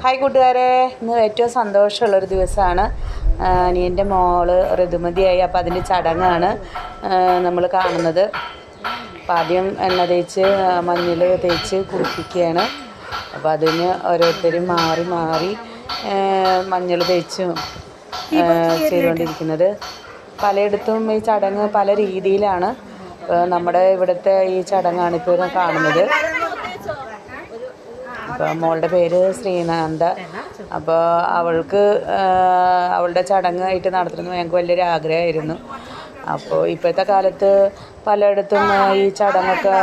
Hi കൂട്ടുകാരെ, ഇന്ന് ഏറ്റവും സന്തോഷമുള്ളൊരു ദിവസമാണ്. അനിയൻ്റെ മോള് ഋതുമതിയായി. അപ്പോൾ അതിൻ്റെ ചടങ്ങാണ് നമ്മൾ കാണുന്നത്. അപ്പം ആദ്യം എണ്ണ തേച്ച് മഞ്ഞൾ തേച്ച് കുളിപ്പിക്കുകയാണ്. അപ്പോൾ അതിന് ഓരോരുത്തരും മാറി മാറി മഞ്ഞൾ തേച്ചും ചെയ്തുകൊണ്ടിരിക്കുന്നത്. പലയിടത്തും ഈ ചടങ്ങ് പല രീതിയിലാണ്. നമ്മുടെ ഇവിടുത്തെ ഈ ചടങ്ങാണ് ഇപ്പോൾ കാണുന്നത്. അപ്പോൾ മോളുടെ പേര് ശ്രീനന്ദ. അപ്പോൾ അവളുടെ ചടങ്ങായിട്ട് നടത്തണമെന്ന് ഞങ്ങൾക്ക് വലിയൊരു ആഗ്രഹമായിരുന്നു. അപ്പോൾ ഇപ്പോഴത്തെ കാലത്ത് പലയിടത്തും ഈ ചടങ്ങൊക്കെ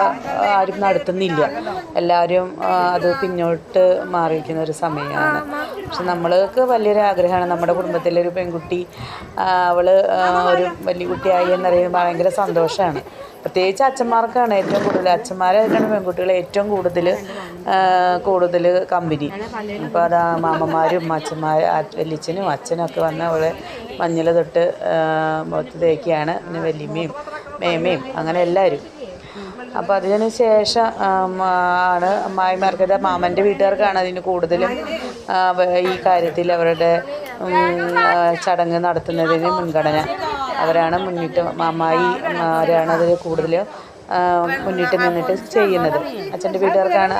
ആരും നടത്തുന്നില്ല. എല്ലാവരും അത് പിന്നോട്ട് മാറിയിരിക്കുന്ന ഒരു സമയമാണ്. പക്ഷെ നമ്മൾക്ക് വലിയൊരു ആഗ്രഹമാണ്. നമ്മുടെ കുടുംബത്തിലൊരു പെൺകുട്ടി അവൾ ഒരു വലിയ കുട്ടിയായി എന്നറിയുമ്പോൾ ഭയങ്കര സന്തോഷമാണ്. പ്രത്യേകിച്ച് അച്ഛന്മാർക്കാണ് ഏറ്റവും കൂടുതൽ. അച്ഛന്മാരായിട്ടാണ് പെൺകുട്ടികൾ ഏറ്റവും കൂടുതൽ കമ്പനി. അപ്പോൾ അത് മാമന്മാരും വലിയച്ഛനും അച്ഛനും ഒക്കെ വന്ന് അവളെ മഞ്ഞൾ തൊട്ട് മുഖത്ത് തേക്കുകയാണ്. പിന്നെ വല്യമ്മയും മേമയും അങ്ങനെ എല്ലാവരും. അപ്പോൾ അതിന് ശേഷം ആണ് അമ്മായിമാർക്ക്, മാമൻ്റെ വീട്ടുകാർക്കാണ് അതിന് കൂടുതലും ഈ കാര്യത്തിൽ അവരുടെ ചടങ്ങ് നടത്തുന്നതിന് മുൻഗണന. അവരാണ് അമ്മായിമാരാണ് അതിൽ കൂടുതൽ മുന്നിട്ട് നിന്നിട്ട് ചെയ്യുന്നത്. അച്ഛൻ്റെ വീട്ടുകാർക്കാണ്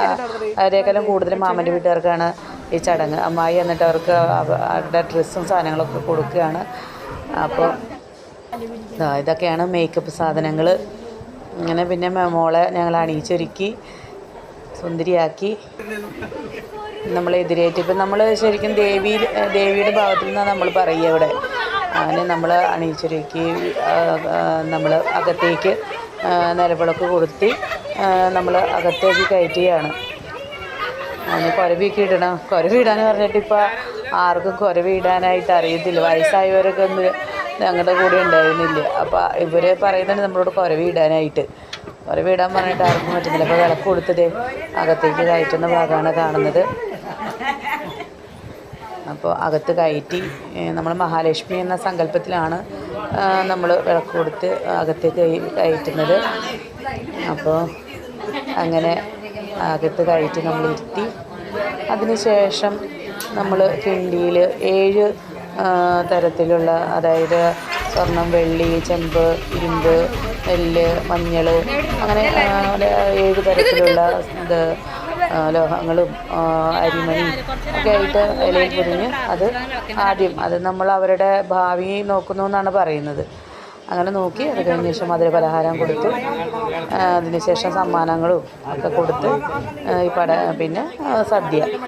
അവരെക്കാളും കൂടുതലും മാമൻ്റെ വീട്ടുകാർക്കാണ് ഈ ചടങ്ങ്. അമ്മായി എന്നിട്ട് അവർക്ക് അവരുടെ ഡ്രസ്സും സാധനങ്ങളൊക്കെ കൊടുക്കുകയാണ്. അപ്പോൾ ഇതൊക്കെയാണ് മേക്കപ്പ് സാധനങ്ങൾ. ഇങ്ങനെ പിന്നെ മോളെ ഞങ്ങൾ അണിയിച്ചൊരുക്കി സുന്ദരിയാക്കി നമ്മൾ എതിരേറ്റ്. ഇപ്പം നമ്മൾ ശരിക്കും ദേവിയുടെ ഭാഗത്തു നിന്നാണ് നമ്മൾ പറയുക ഇവിടെ. അങ്ങനെ നമ്മൾ അണിയിച്ചൊരുക്കി നമ്മൾ അകത്തേക്ക് നിലവിളക്ക് കൊളുത്തി നമ്മൾ അകത്തേക്ക് കയറ്റുകയാണ്. അതിന് കുരവിയൊക്കെ ഇടണം. കുരവിടാന്ന് പറഞ്ഞിട്ട് ഇപ്പോൾ ആർക്കും കുരവിടാനായിട്ട് അറിയത്തില്ല. വയസ്സായവരൊക്കെ ഒന്നും ഞങ്ങളുടെ കൂടെ ഉണ്ടായിരുന്നില്ല. അപ്പോൾ ഇവർ പറയുന്നുണ്ട് നമ്മളോട് കുരവിടാനായിട്ട്. കുരവിടാൻ പറഞ്ഞിട്ട് ആർക്കും പറ്റുന്നില്ല. അപ്പോൾ വിളക്ക് കൊടുത്തത് അകത്തേക്ക് കയറ്റുന്ന ഭാഗമാണ് കാണുന്നത്. അപ്പോൾ അകത്ത് കയറ്റി നമ്മൾ മഹാലക്ഷ്മി എന്ന സങ്കല്പത്തിലാണ് നമ്മൾ വിളക്ക് കൊടുത്ത് അകത്തേക്ക് കയറ്റുന്നത്. അപ്പോൾ അങ്ങനെ അകത്ത് കയറ്റി നമ്മൾ ഇരുത്തി. അതിനുശേഷം നമ്മൾ കിണ്ടിയിൽ 7 തരത്തിലുള്ള, അതായത് സ്വർണം, വെള്ളി, ചെമ്പ്, ഇരുമ്പ്, നെല്ല്, മഞ്ഞൾ, അങ്ങനെ 7 തരത്തിലുള്ള ലോഹങ്ങളും അരിമണി ഒക്കെ ആയിട്ട് ഇലയിൽ പൊതിഞ്ഞ് അത് നമ്മൾ അവരുടെ ഭാവി നോക്കുന്നു എന്നാണ് പറയുന്നത്. അങ്ങനെ നോക്കി അത് കഴിഞ്ഞ ശേഷം മധുര പലഹാരം കൊടുത്തു. അതിനുശേഷം സമ്മാനങ്ങളും ഒക്കെ കൊടുത്ത് പിന്നെ സദ്യ.